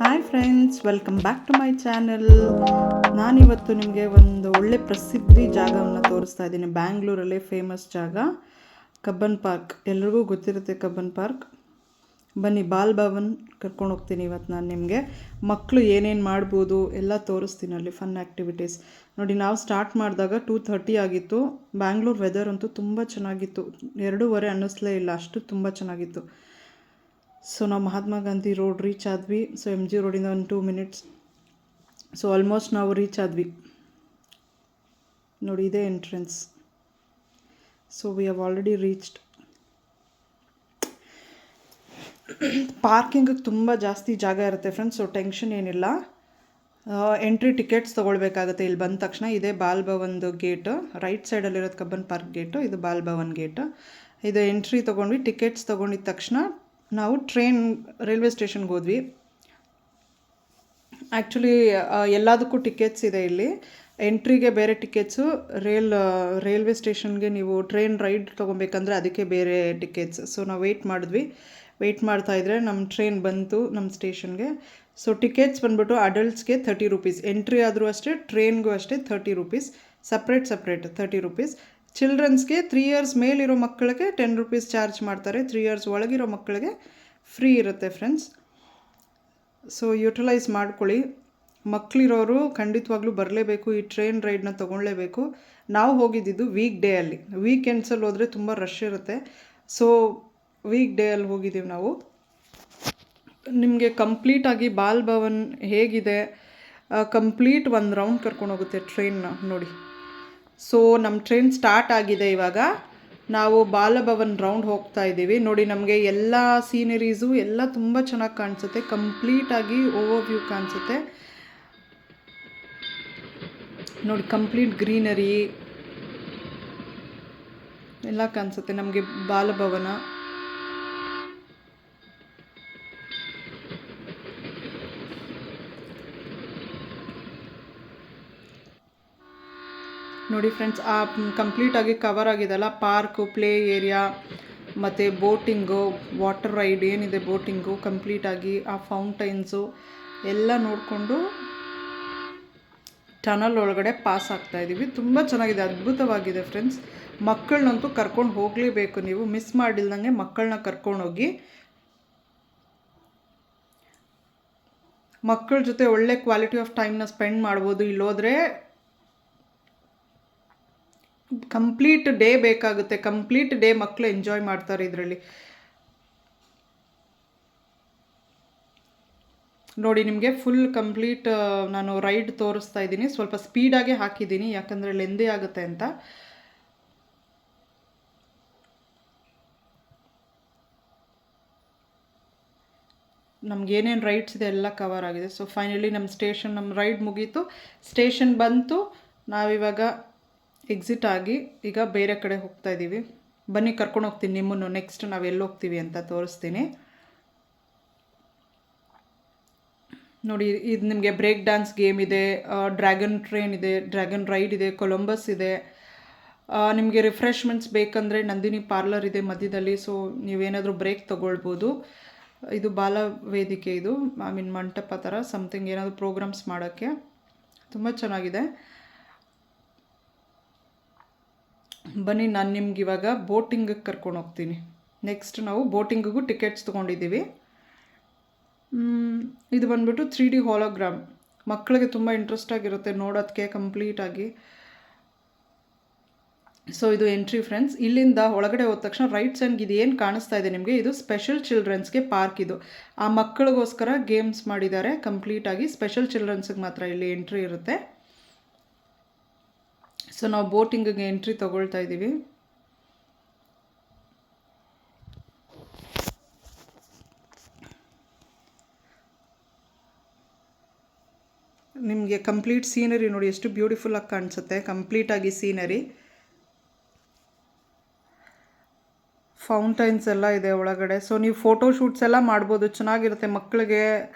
Hi friends, welcome back to my channel. ನಾನಿವತ್ತು ನಿಮಗೆ ಒಂದು ಒಳ್ಳೆ ಪ್ರಸಿದ್ಧಿ ಜಾಗವನ್ನು ತೋರಿಸ್ತಾ ಇದ್ದೀನಿ. ಬ್ಯಾಂಗ್ಳೂರಲ್ಲೇ ಫೇಮಸ್ ಜಾಗ ಕಬ್ಬನ್ ಪಾರ್ಕ್. ಎಲ್ರಿಗೂ ಗೊತ್ತಿರುತ್ತೆ ಕಬ್ಬನ್ ಪಾರ್ಕ್. ಬನ್ನಿ, ಬಾಲ್ ಭವನ್ ಕರ್ಕೊಂಡು ಹೋಗ್ತೀನಿ ಇವತ್ತು ನಾನು ನಿಮಗೆ. ಮಕ್ಕಳು ಏನೇನು ಮಾಡ್ಬೋದು ಎಲ್ಲ ತೋರಿಸ್ತೀನಿ ಅಲ್ಲಿ, ಫನ್ ಆ್ಯಕ್ಟಿವಿಟೀಸ್. ನೋಡಿ, ನಾವು ಸ್ಟಾರ್ಟ್ ಮಾಡಿದಾಗ 2:30 ಆಗಿತ್ತು. ಬ್ಯಾಂಗ್ಳೂರ್ ವೆದರ್ ಅಂತೂ ತುಂಬ ಚೆನ್ನಾಗಿತ್ತು. 2:15 ಅನ್ನಿಸ್ಲೇ ಇಲ್ಲ, ಅಷ್ಟು ತುಂಬ ಚೆನ್ನಾಗಿತ್ತು. ಸೊ ನಾವು ಮಹಾತ್ಮ ಗಾಂಧಿ ರೋಡ್ ರೀಚ್ ಆದ್ವಿ. ಸೊ MG ರೋಡಿಂದ ಒಂದು 2 ಮಿನಿಟ್ಸ್. ಸೊ ಆಲ್ಮೋಸ್ಟ್ ನಾವು ರೀಚ್ ಆದ್ವಿ. ನೋಡಿ, ಇದೇ entrance. So we have already reached. ಪಾರ್ಕಿಂಗಿಗೆ ತುಂಬ ಜಾಸ್ತಿ ಜಾಗ ಇರುತ್ತೆ ಫ್ರೆಂಡ್ಸ್. ಸೊ ಟೆನ್ಷನ್ ಏನಿಲ್ಲ. ಎಂಟ್ರಿ ಟಿಕೆಟ್ಸ್ ತೊಗೊಳ್ಬೇಕಾಗುತ್ತೆ ಇಲ್ಲಿ ಬಂದ ತಕ್ಷಣ. ಇದೇ ಬಾಲ್ ಭವನ್ದು ಗೇಟು, ರೈಟ್ ಸೈಡಲ್ಲಿರೋದು ಕಬ್ಬನ್ ಪಾರ್ಕ್ ಗೇಟು, ಇದು ಬಾಲ್ ಭವನ್ ಗೇಟು. ಇದು ಎಂಟ್ರಿ ತೊಗೊಂಡ್ವಿ. ಟಿಕೆಟ್ಸ್ ತೊಗೊಂಡಿದ್ದ ತಕ್ಷಣ ನಾವು ರೈಲ್ವೆ ಸ್ಟೇಷನ್ಗೆ ಹೋದ್ವಿ. ಆ್ಯಕ್ಚುಲಿ ಎಲ್ಲದಕ್ಕೂ ಟಿಕೆಟ್ಸ್ ಇದೆ ಇಲ್ಲಿ. ಎಂಟ್ರಿಗೆ ಬೇರೆ ಟಿಕೆಟ್ಸು, ರೈಲ್ವೆ ಸ್ಟೇಷನ್ಗೆ ನೀವು ಟ್ರೈನ್ ರೈಡ್ ತೊಗೊಬೇಕಂದ್ರೆ ಅದಕ್ಕೆ ಬೇರೆ ಟಿಕೆಟ್ಸ್. ಸೊ ನಾವು ವೆಯ್ಟ್ ಮಾಡ್ತಾಯಿದ್ರೆ ನಮ್ಮ ಟ್ರೈನ್ ಬಂತು ನಮ್ಮ ಸ್ಟೇಷನ್ಗೆ. ಸೊ ಟಿಕೆಟ್ಸ್ ಬಂದ್ಬಿಟ್ಟು ಅಡಲ್ಟ್ಸ್ಗೆ 30 ರೂಪೀಸ್, ಎಂಟ್ರಿ ಆದರೂ ಅಷ್ಟೇ, ಟ್ರೈನ್ಗೂ ಅಷ್ಟೇ 30 ರೂಪೀಸ್, ಸಪ್ರೇಟ್ 30 ರೂಪೀಸ್. ಚಿಲ್ಡ್ರನ್ಸ್ಗೆ 3 ಇಯರ್ಸ್ ಮೇಲಿರೋ ಮಕ್ಕಳಿಗೆ 10 ರೂಪೀಸ್ ಚಾರ್ಜ್ ಮಾಡ್ತಾರೆ. 3 ಇಯರ್ಸ್ ಒಳಗಿರೋ ಮಕ್ಕಳಿಗೆ ಫ್ರೀ ಇರುತ್ತೆ ಫ್ರೆಂಡ್ಸ್. ಸೊ ಯುಟಿಲೈಸ್ ಮಾಡ್ಕೊಳ್ಳಿ. ಮಕ್ಕಳಿರೋರು ಖಂಡಿತವಾಗ್ಲೂ ಬರಲೇಬೇಕು, ಈ ಟ್ರೈನ್ ರೈಡ್ನ ತೊಗೊಳ್ಳೇಬೇಕು. ನಾವು ಹೋಗಿದ್ದಿದ್ದು ವೀಕ್ ಡೇ ಅಲ್ಲಿ. ವೀಕೆಂಡ್ಸಲ್ಲಿ ಹೋದರೆ ತುಂಬ ರಶ್ ಇರುತ್ತೆ. ಸೊ ವೀಕ್ ಡೇ ಅಲ್ಲಿ ಹೋಗಿದ್ದೀವಿ ನಾವು. ನಿಮಗೆ ಕಂಪ್ಲೀಟಾಗಿ ಬಾಲ್ ಭವನ್ ಹೇಗಿದೆ ಕಂಪ್ಲೀಟ್ ಒಂದು ರೌಂಡ್ ಕರ್ಕೊಂಡು ಹೋಗುತ್ತೆ ಟ್ರೈನ್ನ. ನೋಡಿ, ಸೊ ನಮ್ಮ ಟ್ರೈನ್ ಸ್ಟಾರ್ಟ್ ಆಗಿದೆ ಇವಾಗ. ನಾವು ಬಾಲಭವನ್ ರೌಂಡ್ ಹೋಗ್ತಾ ಇದ್ದೀವಿ. ನೋಡಿ, ನಮಗೆ ಎಲ್ಲ ಸೀನರೀಸು ಎಲ್ಲ ತುಂಬ ಚೆನ್ನಾಗಿ ಕಾಣಿಸುತ್ತೆ. ಕಂಪ್ಲೀಟಾಗಿ ಓವರ್ವ್ಯೂ ಕಾಣಿಸುತ್ತೆ. ನೋಡಿ, ಕಂಪ್ಲೀಟ್ ಗ್ರೀನರಿ ಎಲ್ಲ ಕಾಣಿಸುತ್ತೆ ನಮಗೆ ಬಾಲಭವನ. ನೋಡಿ ಫ್ರೆಂಡ್ಸ್, ಕಂಪ್ಲೀಟಾಗಿ ಕವರ್ ಆಗಿದೆಲ್ಲ. ಪಾರ್ಕು, ಪ್ಲೇ ಏರಿಯಾ ಮತ್ತು ಬೋಟಿಂಗು, ವಾಟರ್ ರೈಡ್ ಏನಿದೆ ಬೋಟಿಂಗು ಕಂಪ್ಲೀಟಾಗಿ, ಆ ಫೌಂಟೈನ್ಸು ಎಲ್ಲ ನೋಡಿಕೊಂಡು ಟನಲ್ ಒಳಗಡೆ ಪಾಸ್ ಆಗ್ತಾಯಿದ್ದೀವಿ. ತುಂಬ ಚೆನ್ನಾಗಿದೆ, ಅದ್ಭುತವಾಗಿದೆ ಫ್ರೆಂಡ್ಸ್. ಮಕ್ಕಳನ್ನಂತೂ ಕರ್ಕೊಂಡು ಹೋಗಲೇಬೇಕು ನೀವು, ಮಿಸ್ ಮಾಡಿಲ್ದಂಗೆ ಮಕ್ಕಳನ್ನ ಕರ್ಕೊಂಡೋಗಿ. ಮಕ್ಕಳ ಜೊತೆ ಒಳ್ಳೆ ಕ್ವಾಲಿಟಿ ಆಫ್ ಟೈಮ್ನ ಸ್ಪೆಂಡ್ ಮಾಡ್ಬೋದು. ಇಲ್ಲೋದ್ರೆ ಕಂಪ್ಲೀಟ್ ಡೇ ಬೇಕಾಗುತ್ತೆ. ಕಂಪ್ಲೀಟ್ ಡೇ ಮಕ್ಕಳು ಎಂಜಾಯ್ ಮಾಡ್ತಾರೆ ಇದರಲ್ಲಿ. ನೋಡಿ, ನಿಮಗೆ ಫುಲ್ ಕಂಪ್ಲೀಟ್ ನಾನು ರೈಡ್ ತೋರಿಸ್ತಾ ಇದ್ದೀನಿ. ಸ್ವಲ್ಪ ಸ್ಪೀಡಾಗೆ ಹಾಕಿದ್ದೀನಿ, ಯಾಕಂದರೆ ಲೆಂದಿ ಆಗುತ್ತೆ ಅಂತ. ನಮಗೇನೇನು ರೈಡ್ಸ್ ಇದೆ ಎಲ್ಲ ಕವರ್ ಆಗಿದೆ. ಸೊ ಫೈನಲಿ ನಮ್ಮ ರೈಡ್ ಮುಗೀತು, ಸ್ಟೇಷನ್ ಬಂತು. ನಾವಿವಾಗ ಎಕ್ಸಿಟ್ ಆಗಿ ಈಗ ಬೇರೆ ಕಡೆ ಹೋಗ್ತಾ ಇದ್ದೀವಿ. ಬನ್ನಿ, ಕರ್ಕೊಂಡು ಹೋಗ್ತೀನಿ ನಿಮ್ಮನ್ನು. ನೆಕ್ಸ್ಟ್ ನಾವು ಎಲ್ಲಿ ಹೋಗ್ತೀವಿ ಅಂತ ತೋರಿಸ್ತೀನಿ. ನೋಡಿ, ಇದು ನಿಮಗೆ ಬ್ರೇಕ್ ಡ್ಯಾನ್ಸ್ ಗೇಮ್ ಇದೆ, ಡ್ರ್ಯಾಗನ್ ಟ್ರೈನ್ ಇದೆ, ಡ್ರ್ಯಾಗನ್ ರೈಡ್ ಇದೆ, ಕೊಲಂಬಸ್ ಇದೆ. ನಿಮಗೆ ರಿಫ್ರೆಶ್ಮೆಂಟ್ಸ್ ಬೇಕಂದರೆ ನಂದಿನಿ ಪಾರ್ಲರ್ ಇದೆ ಮಧ್ಯದಲ್ಲಿ. ಸೊ ನೀವೇನಾದರೂ ಬ್ರೇಕ್ ತೊಗೊಳ್ಬೋದು. ಇದು ಬಾಲ ವೇದಿಕೆ, ಇದು ಮಂಟಪ ಥರ ಸಮಥಿಂಗ್, ಏನಾದರೂ ಪ್ರೋಗ್ರಾಮ್ಸ್ ಮಾಡೋಕ್ಕೆ ತುಂಬ ಚೆನ್ನಾಗಿದೆ. ಬನ್ನಿ, ನಾನು ನಿಮ್ಗೆ ಇವಾಗ ಬೋಟಿಂಗಿಗೆ ಕರ್ಕೊಂಡು ಹೋಗ್ತೀನಿ. ನೆಕ್ಸ್ಟ್ ನಾವು ಬೋಟಿಂಗಿಗೂ ಟಿಕೆಟ್ಸ್ ತೊಗೊಂಡಿದ್ದೀವಿ. ಇದು ಬಂದ್ಬಿಟ್ಟು 3D ಹಾಲೋಗ್ರಾಮ್. ಮಕ್ಕಳಿಗೆ ತುಂಬ ಇಂಟ್ರೆಸ್ಟ್ ಆಗಿರುತ್ತೆ ನೋಡೋದಕ್ಕೆ ಕಂಪ್ಲೀಟಾಗಿ. ಸೊ ಇದು ಎಂಟ್ರಿ ಫ್ರೆಂಡ್ಸ್. ಇಲ್ಲಿಂದ ಒಳಗಡೆ ಹೋದ ತಕ್ಷಣ ರೈಟ್ ಸೈಡ್ಗೆ ಇದು ಏನು ಕಾಣಿಸ್ತಾ ಇದೆ ನಿಮಗೆ, ಇದು ಸ್ಪೆಷಲ್ ಚಿಲ್ಡ್ರನ್ಸ್ಗೆ ಪಾರ್ಕ್. ಇದು ಆ ಮಕ್ಕಳಿಗೋಸ್ಕರ ಗೇಮ್ಸ್ ಮಾಡಿದ್ದಾರೆ ಕಂಪ್ಲೀಟಾಗಿ. ಸ್ಪೆಷಲ್ ಚಿಲ್ಡ್ರನ್ಸ್ಗೆ ಮಾತ್ರ ಇಲ್ಲಿ ಎಂಟ್ರಿ ಇರುತ್ತೆ. ಸೊ ನಾವು ಬೋಟಿಂಗಿಗೆ ಎಂಟ್ರಿ ತೊಗೊಳ್ತಾ ಇದ್ದೀವಿ. ನಿಮಗೆ ಕಂಪ್ಲೀಟ್ ಸೀನರಿ ನೋಡಿ ಎಷ್ಟು ಬ್ಯೂಟಿಫುಲ್ಲಾಗಿ ಕಾಣಿಸುತ್ತೆ. ಕಂಪ್ಲೀಟಾಗಿ ಸೀನರಿ, ಫೌಂಟೈನ್ಸ್ ಎಲ್ಲ ಇದೆ ಒಳಗಡೆ. ಸೊ ನೀವು ಫೋಟೋ ಶೂಟ್ಸ್ ಎಲ್ಲ ಮಾಡ್ಬೋದು, ಚೆನ್ನಾಗಿರುತ್ತೆ. ಮಕ್ಕಳಿಗೆ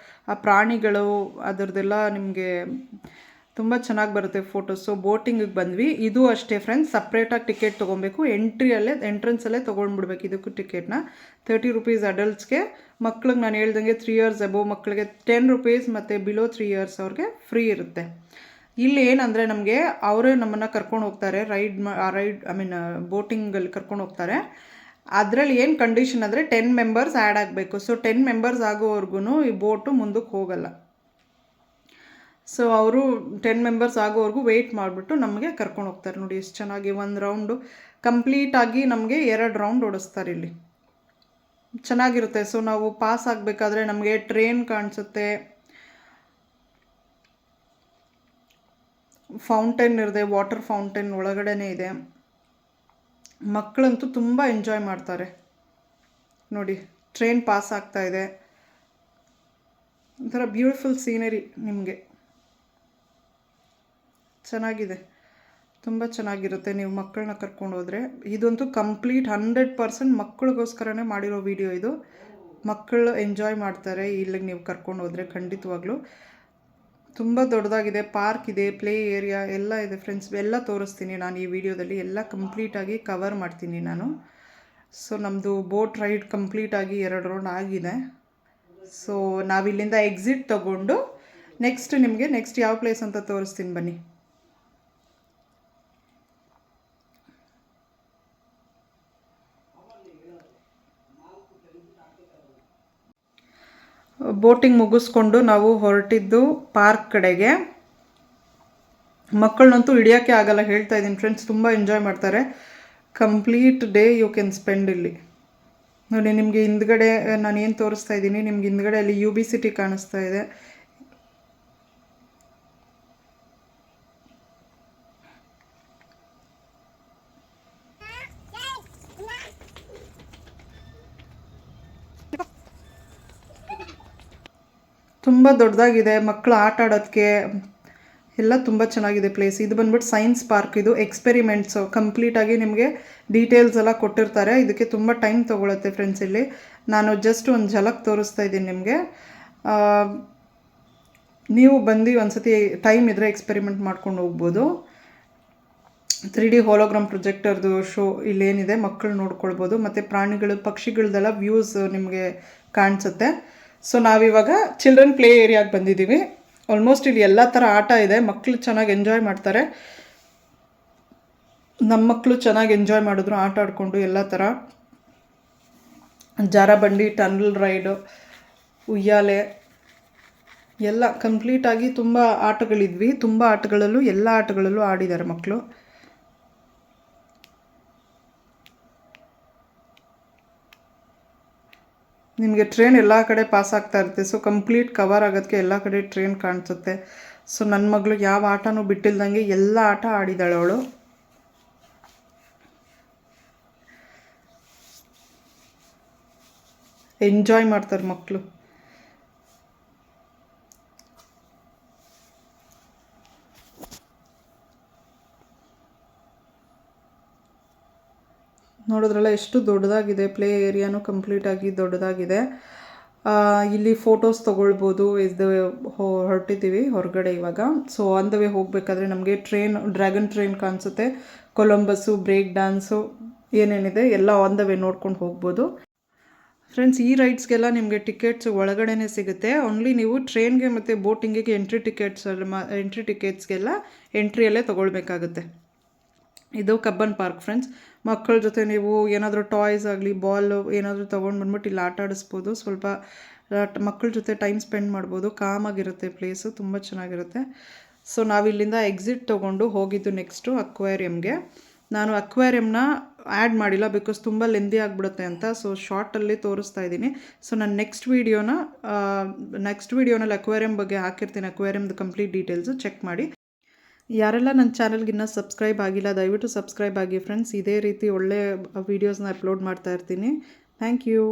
ಆ ಪ್ರಾಣಿಗಳು ಅದರದ್ದೆಲ್ಲ ನಿಮಗೆ ತುಂಬ ಚೆನ್ನಾಗಿ ಬರುತ್ತೆ ಫೋಟೋಸು. ಬೋಟಿಂಗಿಗೆ ಬಂದ್ವಿ. ಇದು ಅಷ್ಟೇ ಫ್ರೆಂಡ್ಸ್, ಸಪ್ರೇಟಾಗಿ ಟಿಕೆಟ್ ತೊಗೊಬೇಕು. ಎಂಟ್ರೆನ್ಸಲ್ಲೇ ತೊಗೊಂಡ್ಬಿಡ್ಬೇಕು ಇದಕ್ಕೂ ಟಿಕೆಟ್ನ. 30 ರುಪೀಸ್ ಅಡಲ್ಟ್ಸ್ಗೆ. ಮಕ್ಳಿಗೆ ನಾನು ಹೇಳ್ದಂಗೆ 3 ಇಯರ್ಸ್ ಅಬೋವ್ ಮಕ್ಕಳಿಗೆ 10 ರುಪೀಸ್, ಮತ್ತು ಬಿಲೋ 3 ಇಯರ್ಸ್ ಅವ್ರಿಗೆ ಫ್ರೀ ಇರುತ್ತೆ. ಇಲ್ಲಿ ಏನಂದರೆ ನಮಗೆ ಅವರೇ ನಮ್ಮನ್ನು ಕರ್ಕೊಂಡು ಹೋಗ್ತಾರೆ, ಬೋಟಿಂಗಲ್ಲಿ ಕರ್ಕೊಂಡು ಹೋಗ್ತಾರೆ. ಅದರಲ್ಲಿ ಏನು ಕಂಡೀಷನ್ ಅಂದರೆ 10 ಮೆಂಬರ್ಸ್ ಆ್ಯಡ್ ಆಗಬೇಕು. ಸೊ 10 ಮೆಂಬರ್ಸ್ ಆಗೋವರೆಗೂ ಈ ಬೋಟು ಮುಂದಕ್ಕೆ ಹೋಗಲ್ಲ. ಸೊ ಅವರು 10 ಮೆಂಬರ್ಸ್ ಆಗೋವರೆಗೂ ವೆಯ್ಟ್ ಮಾಡಿಬಿಟ್ಟು ನಮಗೆ ಕರ್ಕೊಂಡು ಹೋಗ್ತಾರೆ. ನೋಡಿ ಎಷ್ಟು ಚೆನ್ನಾಗಿ ಒಂದು ರೌಂಡು ಕಂಪ್ಲೀಟಾಗಿ ನಮಗೆ 2 ರೌಂಡ್ ಓಡಿಸ್ತಾರೆ ಇಲ್ಲಿ. ಚೆನ್ನಾಗಿರುತ್ತೆ. ಸೊ ನಾವು ಪಾಸ್ ಆಗಬೇಕಾದ್ರೆ ನಮಗೆ ಟ್ರೈನ್ ಕಾಣಿಸುತ್ತೆ, ಫೌಂಟೇನ್ ಇದೆ, ವಾಟರ್ ಫೌಂಟೇನ್ ಒಳಗಡೆನೇ ಇದೆ. ಮಕ್ಕಳಂತೂ ತುಂಬ ಎಂಜಾಯ್ ಮಾಡ್ತಾರೆ. ನೋಡಿ ಟ್ರೈನ್ ಪಾಸ್ ಆಗ್ತಾ ಇದೆ. ಒಂಥರ ಬ್ಯೂಟಿಫುಲ್ ಸೀನರಿ, ನಿಮಗೆ ಚೆನ್ನಾಗಿದೆ, ತುಂಬ ಚೆನ್ನಾಗಿರುತ್ತೆ ನೀವು ಮಕ್ಕಳನ್ನ ಕರ್ಕೊಂಡು ಹೋದರೆ. ಇದಂತೂ ಕಂಪ್ಲೀಟ್ 100% ಮಕ್ಕಳಿಗೋಸ್ಕರನೇ ಮಾಡಿರೋ ವಿಡಿಯೋ ಇದು. ಮಕ್ಕಳು ಎಂಜಾಯ್ ಮಾಡ್ತಾರೆ ಇಲ್ಲಿಗೆ ನೀವು ಕರ್ಕೊಂಡು ಹೋದರೆ ಖಂಡಿತವಾಗ್ಲೂ. ತುಂಬ ದೊಡ್ಡದಾಗಿದೆ, ಪಾರ್ಕ್ ಇದೆ, ಪ್ಲೇ ಏರಿಯಾ ಎಲ್ಲ ಇದೆ ಫ್ರೆಂಡ್ಸ್. ಎಲ್ಲ ತೋರಿಸ್ತೀನಿ ನಾನು ಈ ವಿಡಿಯೋದಲ್ಲಿ, ಎಲ್ಲ ಕಂಪ್ಲೀಟಾಗಿ ಕವರ್ ಮಾಡ್ತೀನಿ ನಾನು. ಸೊ ನಮ್ಮದು ಬೋಟ್ ರೈಡ್ ಕಂಪ್ಲೀಟಾಗಿ 2 ರೌಂಡ್ ಆಗಿದೆ. ಸೊ ನಾವಿಲ್ಲಿಂದ ಎಕ್ಸಿಟ್ ತೊಗೊಂಡು ನೆಕ್ಸ್ಟ್ ಯಾವ ಪ್ಲೇಸ್ ಅಂತ ತೋರಿಸ್ತೀನಿ ಬನ್ನಿ. ಬೋಟಿಂಗ್ ಮುಗಿಸ್ಕೊಂಡು ನಾವು ಹೊರಟಿದ್ದು ಪಾರ್ಕ್ ಕಡೆಗೆ. ಮಕ್ಕಳನ್ನಂತೂ ಹಿಡಿಯೋಕ್ಕೆ ಆಗಲ್ಲ, ಹೇಳ್ತಾ ಇದ್ದೀನಿ ಫ್ರೆಂಡ್ಸ್. ತುಂಬ ಎಂಜಾಯ್ ಮಾಡ್ತಾರೆ. Complete day you can spend ಇಲ್ಲಿ. ನೋಡಿ ನಿಮಗೆ ಹಿಂದ್ಗಡೆ ನಾನು ಏನು ತೋರಿಸ್ತಾ ಇದ್ದೀನಿ, ನಿಮ್ಗೆ ಹಿಂದ್ಗಡೆ ಅಲ್ಲಿ UB ಸಿಟಿ ಕಾಣಿಸ್ತಾ ಇದೆ. ತುಂಬ ದೊಡ್ಡದಾಗಿದೆ, ಮಕ್ಕಳು ಆಟ ಆಡೋದಕ್ಕೆ ಎಲ್ಲ ತುಂಬ ಚೆನ್ನಾಗಿದೆ ಪ್ಲೇಸ್. ಇದು ಬಂದ್ಬಿಟ್ಟು ಸೈನ್ಸ್ ಪಾರ್ಕ್. ಇದು ಎಕ್ಸ್ಪೆರಿಮೆಂಟ್ಸು ಕಂಪ್ಲೀಟಾಗಿ ನಿಮಗೆ ಡೀಟೇಲ್ಸ್ ಎಲ್ಲ ಕೊಟ್ಟಿರ್ತಾರೆ. ಇದಕ್ಕೆ ತುಂಬ ಟೈಮ್ ತೊಗೊಳುತ್ತೆ ಫ್ರೆಂಡ್ಸ್. ಇಲ್ಲಿ ನಾನು ಜಸ್ಟ್ ಒಂದು ಝಲಕ್ ತೋರಿಸ್ತಾ ಇದ್ದೀನಿ ನಿಮಗೆ. ನೀವು ಬಂದು ಒಂದ್ಸತಿ ಟೈಮ್ ಇದ್ದರೆ ಎಕ್ಸ್ಪೆರಿಮೆಂಟ್ ಮಾಡ್ಕೊಂಡು ಹೋಗ್ಬೋದು. 3D ಹೋಲೋಗ್ರಾಮ್ ಪ್ರೊಜೆಕ್ಟರ್ದು ಶೋ ಇಲ್ಲೇನಿದೆ, ಮಕ್ಕಳು ನೋಡ್ಕೊಳ್ಬೋದು. ಮತ್ತು ಪ್ರಾಣಿಗಳು ಪಕ್ಷಿಗಳದೆಲ್ಲ ವ್ಯೂಸ್ ನಿಮಗೆ ಕಾಣಿಸುತ್ತೆ. ಸೊ ನಾವಿವಾಗ ಚಿಲ್ಡ್ರನ್ ಪ್ಲೇ ಏರಿಯಾಗೆ ಬಂದಿದ್ದೀವಿ. ಆಲ್ಮೋಸ್ಟ್ ಇಲ್ಲಿ ಎಲ್ಲ ಥರ ಆಟ ಇದೆ, ಮಕ್ಕಳು ಚೆನ್ನಾಗಿ ಎಂಜಾಯ್ ಮಾಡ್ತಾರೆ. ನಮ್ಮ ಮಕ್ಕಳು ಚೆನ್ನಾಗಿ ಎಂಜಾಯ್ ಮಾಡಿದ್ರು ಆಟ ಆಡಿಕೊಂಡು. ಎಲ್ಲ ಥರ ಜಾರಬಂಡಿ, ಟನಲ್ ರೈಡು, ಉಯ್ಯಾಲೆ ಎಲ್ಲ ಕಂಪ್ಲೀಟಾಗಿ ತುಂಬ ಆಟಗಳಿದ್ವಿ. ಎಲ್ಲ ಆಟಗಳಲ್ಲೂ ಆಡಿದ್ದಾರೆ ಮಕ್ಕಳು. ನಿಮಗೆ ಟ್ರೈನ್ ಎಲ್ಲ ಕಡೆ ಪಾಸ್ ಆಗ್ತಾ ಇರುತ್ತೆ. ಸೊ ಕಂಪ್ಲೀಟ್ ಕವರ್ ಆಗೋದಕ್ಕೆ ಎಲ್ಲ ಕಡೆ ಟ್ರೈನ್ ಕಾಣಿಸುತ್ತೆ. ಸೊ ನನ್ನ ಮಗಳು ಯಾವ ಆಟನೂ ಬಿಟ್ಟಿಲ್ದಂಗೆ ಎಲ್ಲ ಆಟ ಆಡಿದಾಳೆ ಅವಳು. ಎಂಜಾಯ್ ಮಾಡ್ತಾರೆ ಮಕ್ಕಳು. ನೋಡಿದ್ರಲ್ಲ ಎಷ್ಟು ದೊಡ್ಡದಾಗಿದೆ. ಪ್ಲೇ ಏರಿಯಾನು ಕಂಪ್ಲೀಟಾಗಿ ದೊಡ್ಡದಾಗಿದೆ. ಇಲ್ಲಿ ಫೋಟೋಸ್ ತೊಗೊಳ್ಬೋದು. ಹೊರಟಿದ್ದೀವಿ ಹೊರಗಡೆ ಇವಾಗ. ಸೊ ಆನ್ ದ ವೇ ಹೋಗಬೇಕಾದ್ರೆ ನಮಗೆ ಡ್ರ್ಯಾಗನ್ ಟ್ರೈನ್ ಕಾಣಿಸುತ್ತೆ, ಕೊಲಂಬಸ್ಸು, ಬ್ರೇಕ್ ಡ್ಯಾನ್ಸು ಏನೇನಿದೆ ಎಲ್ಲ ಆನ್ ದ ವೇ ನೋಡ್ಕೊಂಡು ಹೋಗ್ಬೋದು ಫ್ರೆಂಡ್ಸ್. ಈ ರೈಡ್ಸ್ಗೆಲ್ಲ ನಿಮಗೆ ಟಿಕೆಟ್ಸ್ ಒಳಗಡೆನೇ ಸಿಗುತ್ತೆ. ಓನ್ಲಿ ನೀವು ಟ್ರೈನ್ಗೆ ಮತ್ತು ಬೋಟಿಂಗಿಗೆ ಎಂಟ್ರಿ ಟಿಕೆಟ್ಸ್ಗೆಲ್ಲ ಎಂಟ್ರಿಯಲ್ಲೇ ತೊಗೊಳ್ಬೇಕಾಗುತ್ತೆ. ಇದು ಕಬ್ಬನ್ ಪಾರ್ಕ್ ಫ್ರೆಂಡ್ಸ್. ಮಕ್ಕಳ ಜೊತೆ ನೀವು ಏನಾದರೂ ಟಾಯ್ಸ್ ಆಗಲಿ, ಬಾಲು ಏನಾದರೂ ತೊಗೊಂಡು ಬಂದ್ಬಿಟ್ಟು ಇಲ್ಲಿ ಆಟ ಆಡಿಸ್ಬೋದು. ಸ್ವಲ್ಪ ಮಕ್ಕಳ ಜೊತೆ ಟೈಮ್ ಸ್ಪೆಂಡ್ ಮಾಡ್ಬೋದು. ಕಾಮಾಗಿರುತ್ತೆ ಪ್ಲೇಸು, ತುಂಬ ಚೆನ್ನಾಗಿರುತ್ತೆ. ಸೊ ನಾವಿಲ್ಲಿಂದ ಎಕ್ಸಿಟ್ ತೊಗೊಂಡು ಹೋಗಿದ್ದು ನೆಕ್ಸ್ಟು ಅಕ್ವೇರಿಯಮ್ಗೆ. ನಾನು ಅಕ್ವೇರಿಯಮ್ನ ಆ್ಯಡ್ ಮಾಡಿಲ್ಲ, ಬಿಕಾಸ್ ತುಂಬ ಲೆಂದಿ ಆಗಿಬಿಡುತ್ತೆ ಅಂತ. ಸೊ ಶಾರ್ಟಲ್ಲಿ ತೋರಿಸ್ತಾ ಇದ್ದೀನಿ. ಸೊ ನಾನು ನೆಕ್ಸ್ಟ್ ವೀಡಿಯೋನಲ್ಲಿ ಅಕ್ವೇರಿಯಮ್ ಬಗ್ಗೆ ಹಾಕಿರ್ತೀನಿ. ಅಕ್ವೇರಿಯಮ್ದು ಕಂಪ್ಲೀಟ್ ಡೀಟೇಲ್ಸು ಚೆಕ್ ಮಾಡಿ. ಯಾರೆಲ್ಲ ನನ್ನ ಚಾನಲ್ಗೆ ಇನ್ನೂ ಸಬ್ಸ್ಕ್ರೈಬ್ ಆಗಿಲ್ಲ, ದಯವಿಟ್ಟು ಸಬ್ಸ್ಕ್ರೈಬ್ ಆಗಿ ಫ್ರೆಂಡ್ಸ್. ಇದೇ ರೀತಿ ಒಳ್ಳೆ ವೀಡಿಯೋಸ್ನ ಅಪ್ಲೋಡ್ ಮಾಡ್ತಾ ಇರ್ತೀನಿ. Thank you.